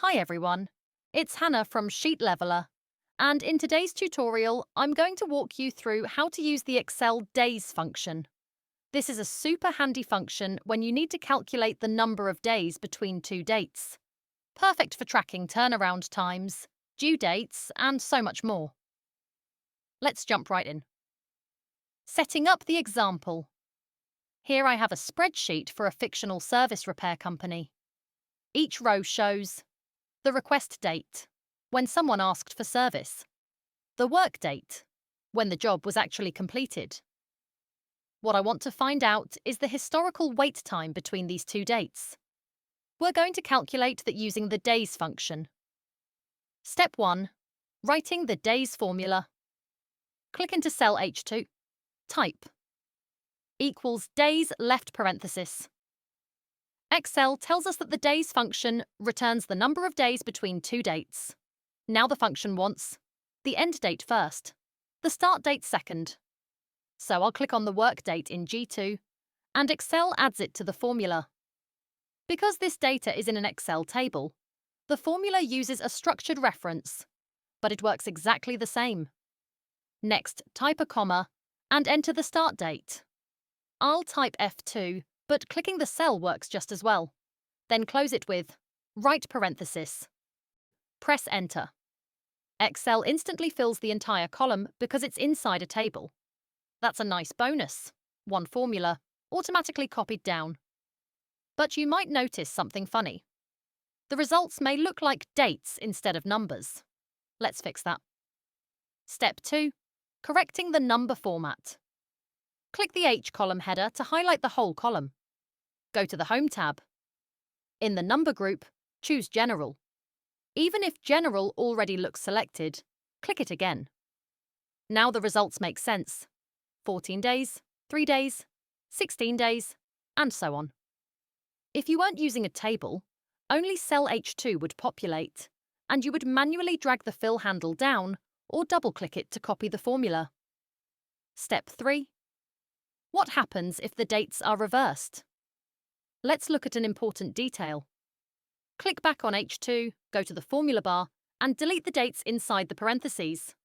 Hi everyone, it's Hannah from Sheet Leveler, and in today's tutorial, I'm going to walk you through how to use the Excel days function. This is a super handy function when you need to calculate the number of days between two dates. Perfect for tracking turnaround times, due dates, and so much more. Let's jump right in. Setting up the example. Here I have a spreadsheet for a fictional service repair company. Each row shows the request date, when someone asked for service. The work date, when the job was actually completed. What I want to find out is the historical wait time between these two dates. We're going to calculate that using the days function. Step 1. Writing the days formula. Click into cell H2. Type equals days left parenthesis. Excel tells us that the days function returns the number of days between two dates. Now the function wants the end date first, the start date second. So I'll click on the work date in G2, and Excel adds it to the formula. Because this data is in an Excel table, the formula uses a structured reference, but it works exactly the same. Next, type a comma and enter the start date. I'll type F2, but clicking the cell works just as well. Then close it with right parenthesis. Press Enter. Excel instantly fills the entire column because it's inside a table. That's a nice bonus. One formula, automatically copied down. But you might notice something funny. The results may look like dates instead of numbers. Let's fix that. Step 2. Correcting the number format. Click the H column header to highlight the whole column. Go to the Home tab. In the Number group, choose General. Even if General already looks selected, click it again. Now the results make sense. 14 days, 3 days, 16 days, and so on. If you weren't using a table, only cell H2 would populate, and you would manually drag the fill handle down or double-click it to copy the formula. Step 3. What happens if the dates are reversed? Let's look at an important detail. Click back on H2, go to the formula bar, and delete the dates inside the parentheses.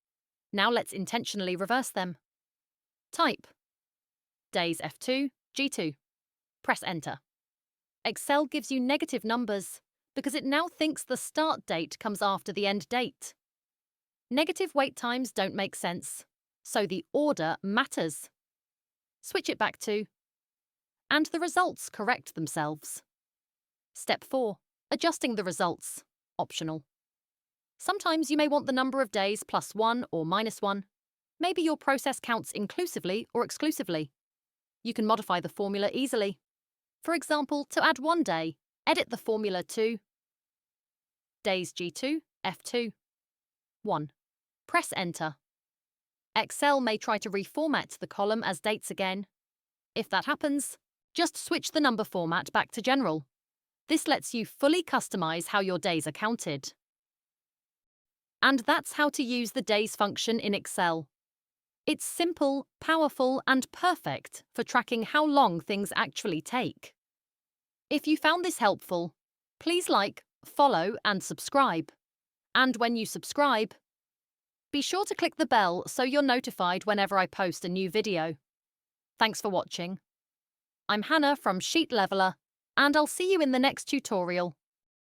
Now let's intentionally reverse them. Type days F2, G2. Press Enter. Excel gives you negative numbers because it now thinks the start date comes after the end date. Negative wait times don't make sense, so the order matters. Switch it back to, and the results correct themselves. Step 4. Adjusting the results. Optional. Sometimes you may want the number of days +1 or -1. Maybe your process counts inclusively or exclusively. You can modify the formula easily. For example, to add 1 day, edit the formula to days G2, F2, 1. Press Enter. Excel may try to reformat the column as dates again. If that happens, just switch the number format back to General. This lets you fully customize how your days are counted. And that's how to use the days function in Excel. It's simple, powerful, and perfect for tracking how long things actually take. If you found this helpful, please like, follow, and subscribe. And when you subscribe, be sure to click the bell so you're notified whenever I post a new video. Thanks for watching. I'm Hannah from Sheet Leveler, and I'll see you in the next tutorial.